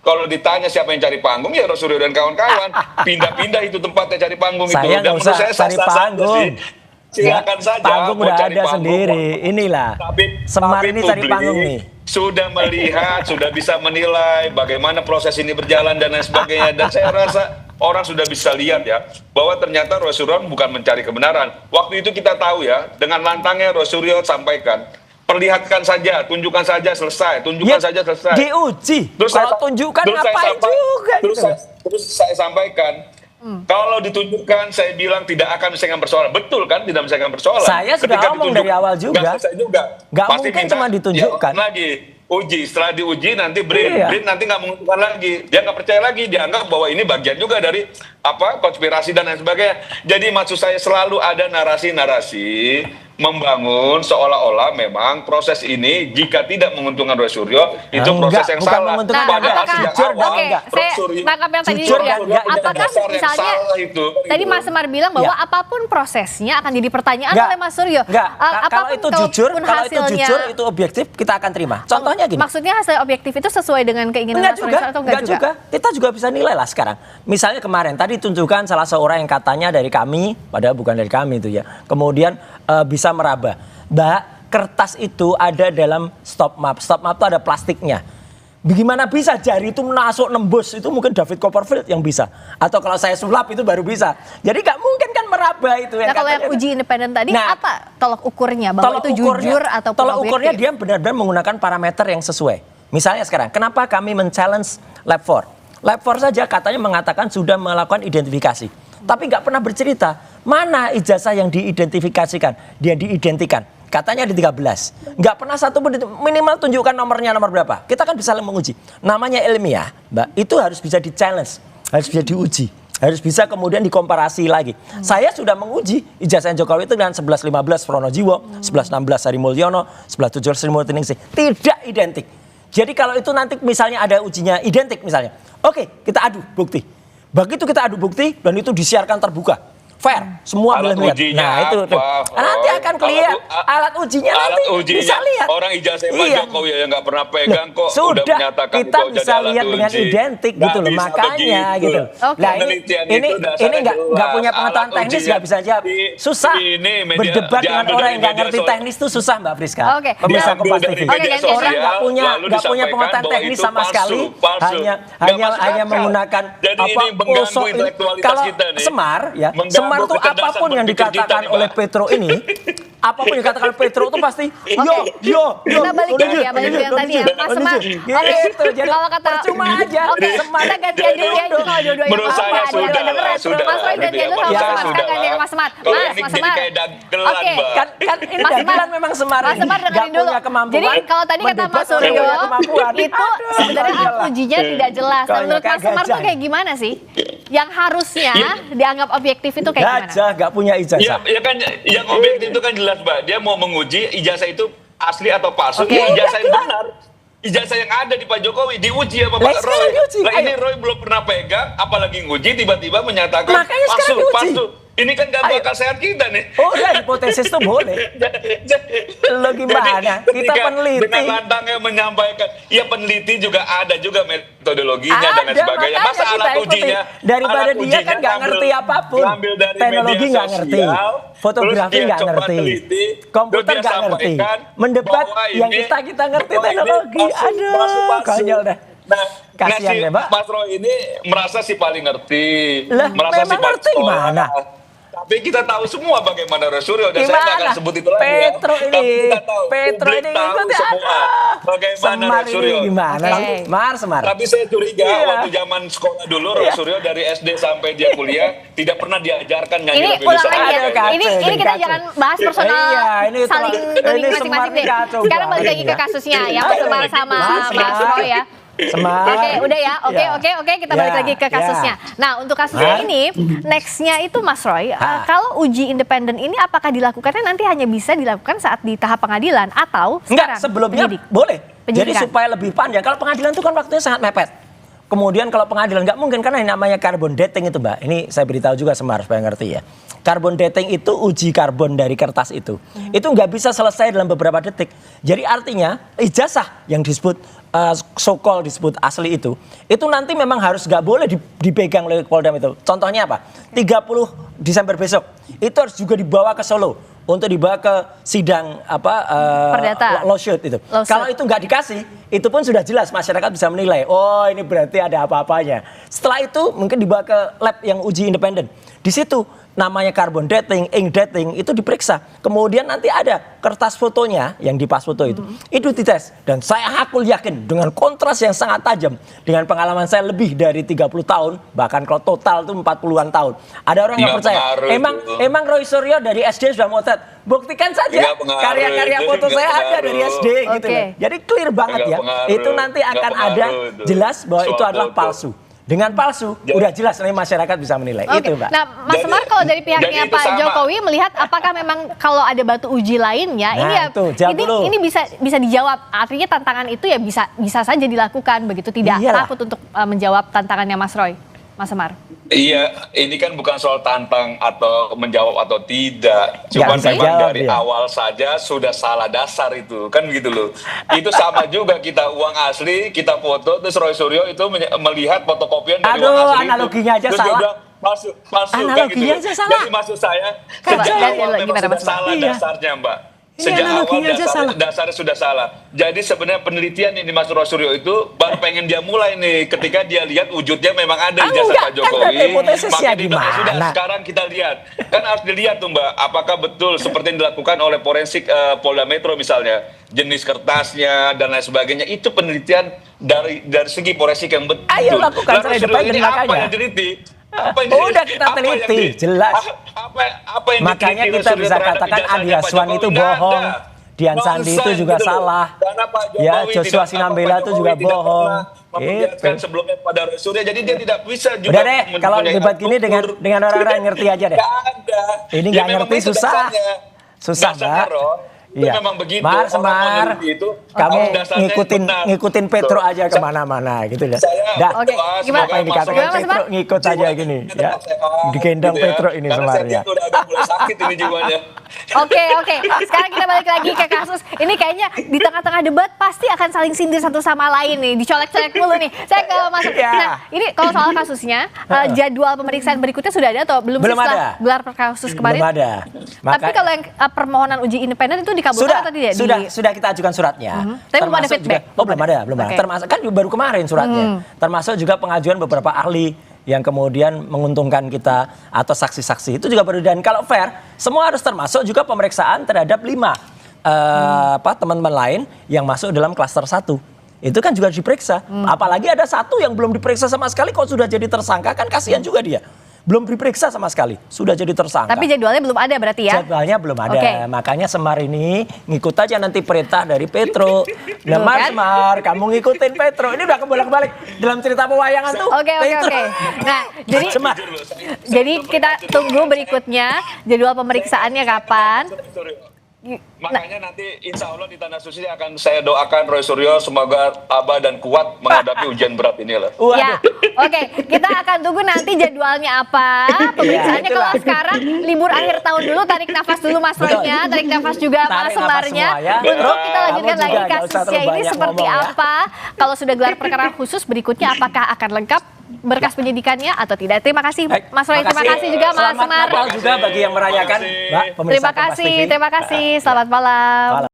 Kalau ditanya siapa yang cari panggung, ya Rosuryo dan kawan-kawan. Pindah-pindah itu tempatnya cari panggung itu. Saya nggak usah cari panggung. Silakan saja. Panggung udah cari ada panggung, sendiri. Inilah Semar ini cari panggung nih. Sudah melihat, sudah bisa menilai bagaimana proses ini berjalan dan lain sebagainya. Dan saya rasa orang sudah bisa lihat ya, bahwa ternyata Rosuryo bukan mencari kebenaran. Waktu itu kita tahu ya, dengan lantangnya Rosuryo sampaikan, perlihatkan saja, tunjukkan saja, selesai. Tunjukkan saja, selesai. Diuji. Terus kalau tunjukkan ngapain juga gitu. Terus saya sampaikan, kalau ditunjukkan, saya bilang tidak akan menyelesaikan persoalan. Betul kan, tidak menyelesaikan persoalan. Saya sudah ngomong dari awal juga. Nggak selesai juga. Nggak Pasti mungkin minta, cuma ditunjukkan. Ya, lagi uji, setelah diuji nanti Brin nanti nggak menguntungkan lagi. Dia nggak percaya lagi, dianggap bahwa ini bagian juga dari konspirasi dan lain sebagainya. Jadi maksud saya selalu ada narasi-narasi membangun seolah-olah memang proses ini jika tidak menguntungkan Rosuryo itu proses yang salah. Nah, padahal sejak awal saya tangkap yang tadi dulu ya. Apakah misalnya tadi Mas Semar bilang bahwa apapun prosesnya akan jadi pertanyaan oleh Mas Suryo. Kalau itu jujur, itu objektif, kita akan terima. Contohnya gini. Maksudnya hasil objektif itu sesuai dengan keinginan Mas Suryo atau enggak juga? Kita juga bisa nilai lah sekarang. Misalnya kemarin tadi tunjukkan salah seorang yang katanya dari kami, padahal bukan dari kami itu ya. Kemudian bisa meraba. Mbak, kertas itu ada dalam stop map. Stop map itu ada plastiknya. Bagaimana bisa jari itu masuk nembus? Itu mungkin David Copperfield yang bisa. Atau kalau saya sulap itu baru bisa. Jadi nggak mungkin kan meraba itu. Nah kalau yang uji independen tadi apa tolok ukurnya? Bahwa itu jujur atau tolok ukurnya dia benar-benar menggunakan parameter yang sesuai. Misalnya sekarang, kenapa kami men-challenge Lab 4? Lab 4 saja katanya mengatakan sudah melakukan identifikasi. Tapi nggak pernah bercerita mana ijazah yang diidentifikasikan, dia diidentikan. Katanya ada 13. Nggak pernah satu pun minimal tunjukkan nomornya nomor berapa. Kita kan bisa menguji. Namanya ilmiah, Mbak, itu harus bisa di-challenge, harus bisa diuji. Harus bisa kemudian dikomparasi lagi. Saya sudah menguji ijazah Jokowi itu dengan 1115 Pronojiwo, 1116 Sari Mulyono, 1117 Sri Multiningsih. Tidak identik. Jadi kalau itu nanti misalnya ada ujinya identik misalnya. Oke, kita adu bukti. Begitu kita adu bukti dan itu disiarkan terbuka. Fair, semua boleh lihat. Nah itu nanti akan kelihatan alat ujinya nanti bisa lihat. Orang ijazah Pak Jokowi yang nggak pernah pegang kok sudah udah menyatakan kita bisa lihat dengan identik gitu loh, makanya gitu. Nah ini nggak punya pengetahuan teknis nggak bisa jawab. Susah berdebat dengan orang yang nggak ngerti teknis itu susah Mbak Friska. Pemirsa Kompas TV. Orang nggak punya pengetahuan teknis sama sekali, hanya menggunakan apa kalau Semar ya. Semar itu apapun yang dikatakan oleh Petro ini, apapun yang dikatakan Petro itu pasti yo. Kita balik lagi ya, balik yang tadi ya, Mas Semar. Oke, jadi kalau kata percuma aja. Oke, kita gantian dulu ya, kalau dua-duanya menurut saya sudah. Mas Roy gantian dulu sama Mas Semar, kita gantian Mas Semar. Mas Semar. Oke, kan ini dagelan memang Semar. Mas Semar dengerin dulu. Jadi kalau tadi kata Mas Suryo, itu sebenarnya ujinya tidak jelas. Menurut Mas Semar tuh kayak gimana sih? Yang harusnya dianggap objektif itu kayak gimana? Gajah nggak punya ijazah. Ya kan yang objektif itu kan jelas, Mbak. Dia mau menguji ijazah itu asli atau palsu. Ijazah yang benar. Ijazah yang ada di Pak Jokowi diuji sama Pak Roy. Nah, ini Roy belum pernah pegang, apalagi nguji tiba-tiba menyatakan palsu. Ini kan gak bakal sehat kita nih. Oh ya, hipotesis itu boleh. Lo gimana? Kita peneliti. Dengan lantangnya menyampaikan. Ya peneliti juga ada juga metodologinya dan lain sebagainya. Masa alat ujinya? Daripada dia kan gak ngerti apapun. Teknologi gak ngerti. Fotografi gak ngerti. Komputer gak ngerti. Mendebat yang kita ngerti teknologi. Aduh, konyol dah. Nah, kasihan ya, Mbak. Mas Roy ini merasa si paling ngerti. Merasa si paling ngerti mana? Tapi kita tahu semua bagaimana Rosuryo dan saya nggak akan sebut itu lagi. Petro ini tahu semua bagaimana Rosuryo. Gimana? Semar. Tapi saya curiga waktu zaman sekolah dulu Rosuryo dari SD sampai dia kuliah tidak pernah diajarkan nyanyi lagu Indonesia. Ini kita jangan bahas personal saling tuding masing-masing deh. Sekarang balik lagi ke kasusnya ya Mas Semar sama Mas Roy ya. Oke, udah ya. Oke, kita balik lagi ke kasusnya. Nah, untuk kasusnya ini, next-nya itu Mas Roy, kalau uji independen ini apakah dilakukannya nanti hanya bisa dilakukan saat di tahap pengadilan atau sekarang? Enggak, sebelumnya boleh. Jadi supaya lebih panjang. Kalau pengadilan itu kan waktunya sangat mepet. Kemudian kalau pengadilan nggak mungkin karena ini namanya carbon dating itu, Mbak. Ini saya beritahu juga Semar supaya ngerti ya. Carbon dating itu uji karbon dari kertas itu. Itu nggak bisa selesai dalam beberapa detik. Jadi artinya ijazah yang disebut so-called disebut asli itu nanti memang harus nggak boleh dipegang oleh Polda Metro. Contohnya apa? 30 Desember besok itu harus juga dibawa ke Solo untuk dibawa ke sidang Perdata. lawsuit itu. Kalau itu nggak dikasih, itu pun sudah jelas masyarakat bisa menilai. Oh, ini berarti ada apa-apanya. Setelah itu mungkin dibawa ke lab yang uji independen. Di situ namanya carbon dating, ink dating itu diperiksa. Kemudian nanti ada kertas fotonya yang di pas foto itu dites. Dan saya hakul yakin dengan kontras yang sangat tajam dengan pengalaman saya lebih dari 30 tahun, bahkan kalau total itu 40-an tahun. Ada orang yang percaya. Emang Roy Suryo dari SD sudah motret. Buktikan saja karya-karya foto saya ada dari SD gitu loh. Jadi clear banget ya. Itu nanti akan ada jelas bahwa itu adalah palsu. Dengan palsu, udah jelas nih masyarakat bisa menilai. Itu, Mbak. Nah, Mas Semar kalau dari pihaknya Pak Jokowi melihat apakah memang kalau ada batu uji lainnya, ini bisa dijawab. Artinya tantangan itu ya bisa saja dilakukan begitu, tidak takut untuk menjawab tantangannya Mas Roy, Mas Semar. Iya, ini kan bukan soal tantang atau menjawab atau tidak. Cuma memang dari awal saja sudah salah dasar itu, kan gitu loh. Itu sama juga kita uang asli, kita foto, terus Roy Suryo itu melihat fotokopian dari uang asli. Analoginya aja salah. Palsu analoginya kan gitu. aja salah. Jadi maksud saya sejak awal memang sudah salah dasarnya, Mbak. Sejak awal dasarnya sudah salah. Jadi sebenarnya penelitian ini Mas Roy Suryo itu baru pengen dia mulai nih ketika dia lihat wujudnya memang ada di jasa Pak Jokowi. Makanya sudah sekarang kita lihat. Kan harus dilihat tuh Mbak, apakah betul seperti yang dilakukan oleh forensik Polda Metro misalnya, jenis kertasnya dan lain sebagainya, itu penelitian dari segi forensik yang betul. Ayo lakukan saya depan apa yang teliti? Udah kita teliti, jelas. Makanya kita bisa katakan Andi Aswan itu bohong, Dian Sandi itu juga salah. Ya, Joshua Sinambela itu juga bohong. Memperlihatkan sebelumnya pada Roy Suryo, jadi dia tidak bisa juga. Udah deh, kalau debat gini dengan orang-orang yang ngerti aja deh. Ini nggak ngerti susah. Susah, Mbak. Iya. Memang begitu. Semar, kamu ngikutin Petro aja kemana-mana gitu ya. Oke, gimana? Apa yang dikatakan Petro ngikut aja gini ya. Digendong Petro ini Semar ya. Sakit ini jiwanya. Oke. Sekarang kita balik lagi ke kasus. Ini kayaknya di tengah-tengah debat pasti akan saling sindir satu sama lain nih. Dicolek-colek dulu nih. Saya ke Mas. Nah, ini kalau soal kasusnya, jadwal pemeriksaan berikutnya sudah ada atau belum? Belum ada. Gelar kasus kemarin? Belum ada. Tapi kalau yang permohonan uji independen itu dikabulkan atau tidak? Sudah kita ajukan suratnya. Tapi belum ada feedback? Belum ada. Termasuk kan baru kemarin suratnya. Termasuk juga pengajuan beberapa ahli yang kemudian menguntungkan kita atau saksi-saksi itu juga baru. Dan kalau fair, semua harus termasuk juga pemeriksaan terhadap 5 teman-teman lain yang masuk dalam klaster 1. Itu kan juga diperiksa. Apalagi ada 1 yang belum diperiksa sama sekali, kok sudah jadi tersangka, kan kasihan juga dia. Belum diperiksa sama sekali, sudah jadi tersangka. Tapi jadwalnya belum ada berarti ya? Jadwalnya belum ada, makanya Semar ini ngikut aja nanti perintah dari Petro. Semar, kamu ngikutin Petro. Ini udah kebolak-balik dalam cerita pewayangan tuh. Oke. Nah, jadi kita tunggu berikutnya jadwal pemeriksaannya kapan. Makanya nanti insya Allah di Tanah Suci akan saya doakan Roy Suryo semoga tabah dan kuat menghadapi ujian berat ini lah. Ya, oke. Kita akan tunggu nanti jadwalnya apa, pemeriksaannya. Kalau sekarang libur akhir tahun dulu, tarik nafas dulu Mas Roy-nya, tarik nafas juga Mas Semarnya. Untuk kita lanjutkan lagi kasusnya ini seperti apa. Kalau sudah gelar perkara khusus berikutnya apakah akan lengkap berkas penyidikannya atau tidak. Terima kasih Mas Roy, terima kasih juga Mas Semar. Selamat Natal juga bagi yang merayakan, Mbak. Terima kasih. Selamat malam.